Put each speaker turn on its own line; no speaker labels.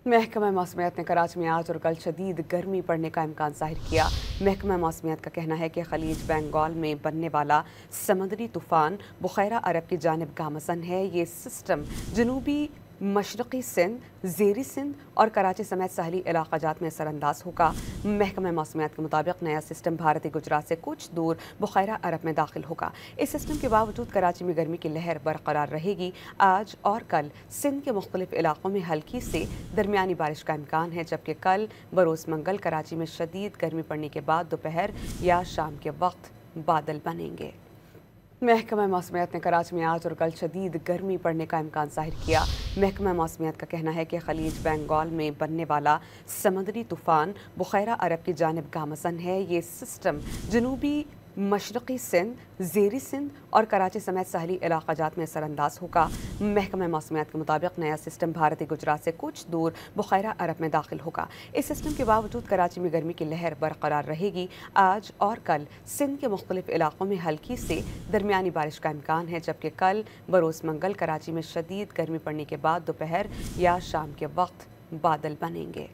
महकमा मौसमियात ने कराची में आज और कल शदीद गर्मी पड़ने का इम्कान जाहिर किया। महकमा मौसमियात का कहना है कि खलीज बंगाल में बनने वाला समुद्री तूफ़ान बुखैरा अरब की जानिब गामज़न है। ये सिस्टम जनूबी मशरक़ी सिंध, ज़ेरी सिंध और कराची समेत साहली इलाक़ाजात में असरअंदाज होगा। महकमा मौसमियात के मुताबिक नया सिस्टम भारती गुजरात से कुछ दूर बुखैरा अरब में दाखिल होगा। इस सिस्टम के बावजूद कराची में गर्मी की लहर बरकरार रहेगी। आज और कल सिंध के मुख्तलिफ इलाक़ों में हल्की से दरमियानी बारिश का इम्कान है, जबकि कल बरोज़ मंगल कराची में शदीद गर्मी पड़ने के बाद दोपहर या शाम के वक्त बादल बनेंगे। महकमा मौसमियात ने कराची में आज और कल शदीद गर्मी पड़ने का इम्कान जाहिर किया। महकमा मौसमियात का कहना है कि खलीज बंगाल में बनने वाला समुद्री तूफ़ान बुखैरा अरब की जानिब गामज़न है। ये सिस्टम जनूबी मशरक़ी सिंध, ज़ेरी सिंध और कराची समेत साहली इलाक़ाजात में असरअंदाज होगा। महकमा मौसमियात के मुताबिक नया सिस्टम भारती गुजरात से कुछ दूर बुखैरा अरब में दाखिल होगा। इस सिस्टम के बावजूद कराची में गर्मी की लहर बरकरार रहेगी। आज और कल सिंध के मुख्तलिफ इलाक़ों में हल्की से दरमियानी बारिश का इम्कान है, जबकि कल बरोज़ मंगल कराची में शदीद गर्मी पड़ने के बाद दोपहर या शाम के वक्त बादल बनेंगे।